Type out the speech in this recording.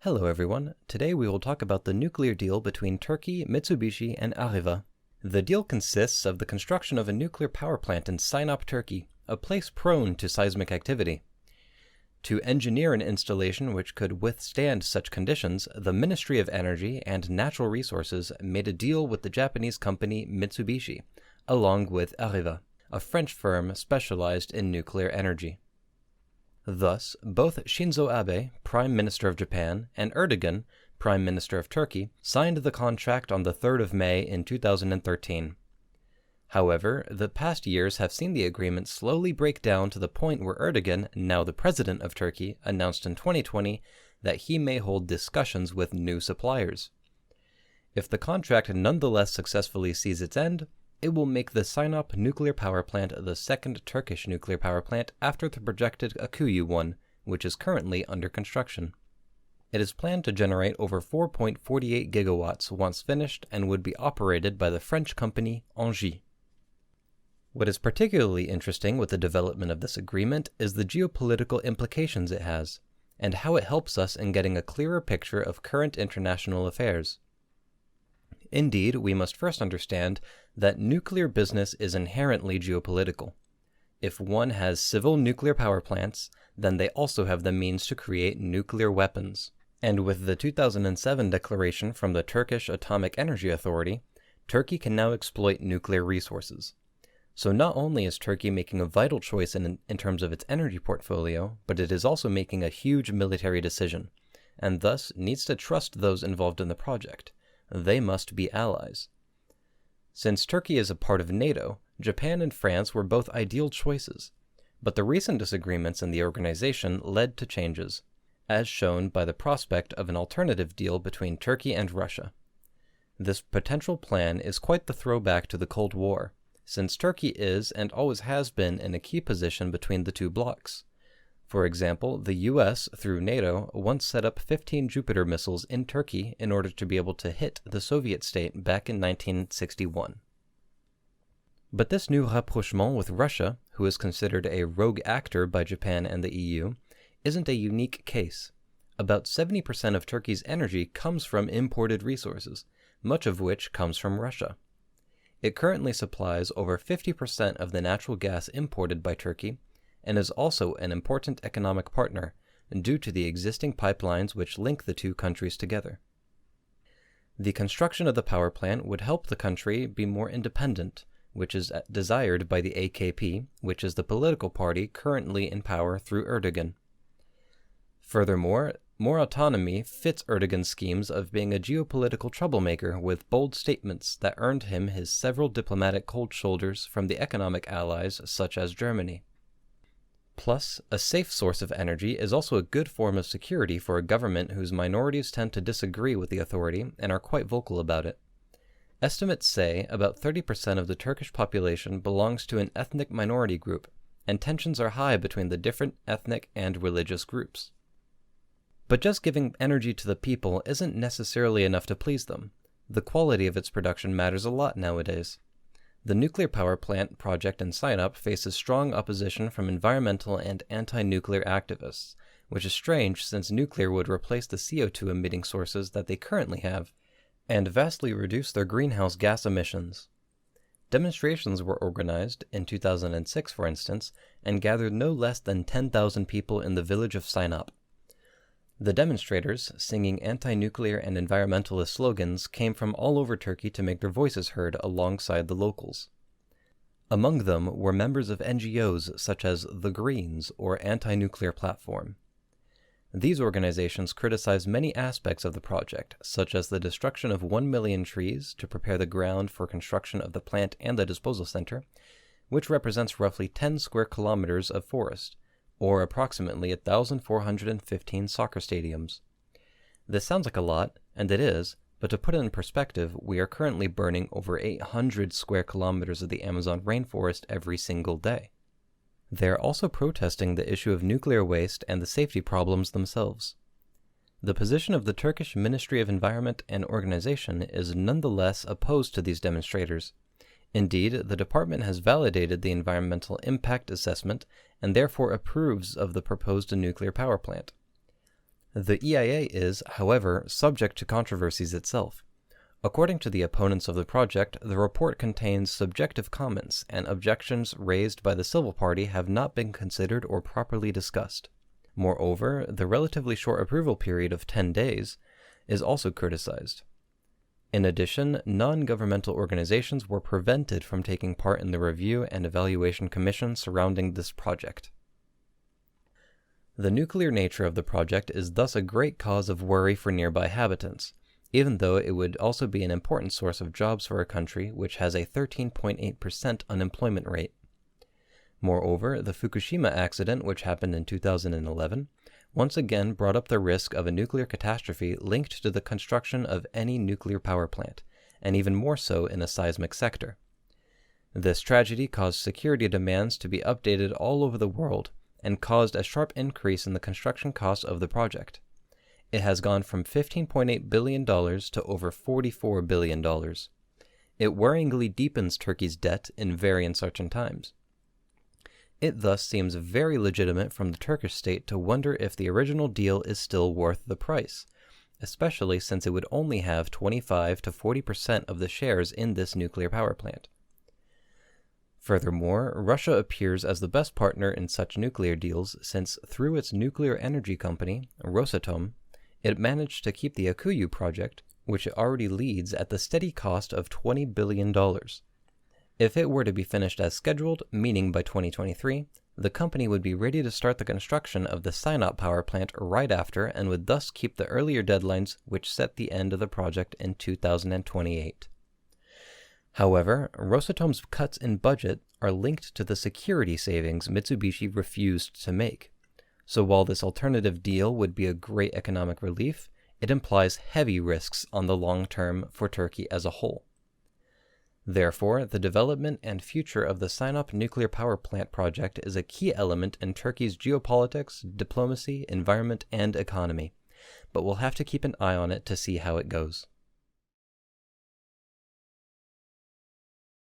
Hello everyone, today we will talk about the nuclear deal between Turkey, Mitsubishi and Areva. The deal consists of the construction of a nuclear power plant in Sinop, Turkey, a place prone to seismic activity. To engineer an installation which could withstand such conditions, the Ministry of Energy and Natural Resources made a deal with the Japanese company Mitsubishi, along with Areva, a French firm specialized in nuclear energy. Thus, both Shinzo Abe, Prime Minister of Japan, and Erdogan, Prime Minister of Turkey, signed the contract on the 3rd of May in 2013. However, the past years have seen the agreement slowly break down to the point where Erdogan, now the President of Turkey, announced in 2020 that he may hold discussions with new suppliers. If the contract nonetheless successfully sees its end, it will make the Sinop nuclear power plant the second Turkish nuclear power plant after the projected Akuyu one, which is currently under construction. It is planned to generate over 4.48 gigawatts once finished and would be operated by the French company Engie. What is particularly interesting with the development of this agreement is the geopolitical implications it has, and how it helps us in getting a clearer picture of current international affairs. Indeed, we must first understand that nuclear business is inherently geopolitical. If one has civil nuclear power plants, then they also have the means to create nuclear weapons. And with the 2007 declaration from the Turkish Atomic Energy Authority, Turkey can now exploit nuclear resources. So not only is Turkey making a vital choice in terms of its energy portfolio, but it is also making a huge military decision, and thus needs to trust those involved in the project. They must be allies. Since Turkey is a part of NATO, Japan and France were both ideal choices, but the recent disagreements in the organization led to changes, as shown by the prospect of an alternative deal between Turkey and Russia. This potential plan is quite the throwback to the Cold War, since Turkey is and always has been in a key position between the two blocs. For example, the US, through NATO, once set up 15 Jupiter missiles in Turkey in order to be able to hit the Soviet state back in 1961. But this new rapprochement with Russia, who is considered a rogue actor by Japan and the EU, isn't a unique case. About 70% of Turkey's energy comes from imported resources, much of which comes from Russia. It currently supplies over 50% of the natural gas imported by Turkey, and is also an important economic partner due to the existing pipelines which link the two countries together. The construction of the power plant would help the country be more independent, which is desired by the AKP, which is the political party currently in power through Erdogan. Furthermore, more autonomy fits Erdogan's schemes of being a geopolitical troublemaker with bold statements that earned him his several diplomatic cold shoulders from the economic allies such as Germany. Plus, a safe source of energy is also a good form of security for a government whose minorities tend to disagree with the authority and are quite vocal about it. Estimates say about 30% of the Turkish population belongs to an ethnic minority group, and tensions are high between the different ethnic and religious groups. But just giving energy to the people isn't necessarily enough to please them. The quality of its production matters a lot nowadays. The nuclear power plant project in Sinop faces strong opposition from environmental and anti-nuclear activists, which is strange since nuclear would replace the CO2 emitting sources that they currently have, and vastly reduce their greenhouse gas emissions. Demonstrations were organized, in 2006 for instance, and gathered no less than 10,000 people in the village of Sinop. The demonstrators, singing anti-nuclear and environmentalist slogans, came from all over Turkey to make their voices heard alongside the locals. Among them were members of NGOs such as the Greens or Anti-Nuclear Platform. These organizations criticize many aspects of the project, such as the destruction of 1 million trees to prepare the ground for construction of the plant and the disposal center, which represents roughly 10 square kilometers of forest, or approximately 1,415 soccer stadiums. This sounds like a lot, and it is, but to put it in perspective, we are currently burning over 800 square kilometers of the Amazon rainforest every single day. They are also protesting the issue of nuclear waste and the safety problems themselves. The position of the Turkish Ministry of Environment and Organization is nonetheless opposed to these demonstrators. Indeed, the department has validated the environmental impact assessment and therefore approves of the proposed nuclear power plant. The EIA is, however, subject to controversies itself. According to the opponents of the project, the report contains subjective comments, and objections raised by the civil party have not been considered or properly discussed. Moreover, the relatively short approval period of 10 days is also criticized. In addition, non-governmental organizations were prevented from taking part in the review and evaluation commission surrounding this project. The nuclear nature of the project is thus a great cause of worry for nearby habitants, even though it would also be an important source of jobs for a country which has a 13.8% unemployment rate. Moreover, the Fukushima accident, which happened in 2011, once again brought up the risk of a nuclear catastrophe linked to the construction of any nuclear power plant, and even more so in a seismic sector. This tragedy caused security demands to be updated all over the world, and caused a sharp increase in the construction cost of the project. It has gone from $15.8 billion to over $44 billion. It worryingly deepens Turkey's debt in very uncertain times. It thus seems very legitimate from the Turkish state to wonder if the original deal is still worth the price, especially since it would only have 25 to 40% of the shares in this nuclear power plant. Furthermore, Russia appears as the best partner in such nuclear deals since, through its nuclear energy company, Rosatom, it managed to keep the Akuyu project, which it already leads, at the steady cost of $20 billion. If it were to be finished as scheduled, meaning by 2023, the company would be ready to start the construction of the Sinop power plant right after, and would thus keep the earlier deadlines which set the end of the project in 2028. However, Rosatom's cuts in budget are linked to the security savings Mitsubishi refused to make. So while this alternative deal would be a great economic relief, it implies heavy risks on the long term for Turkey as a whole. Therefore, the development and future of the Sinop nuclear power plant project is a key element in Turkey's geopolitics, diplomacy, environment, and economy, but we'll have to keep an eye on it to see how it goes.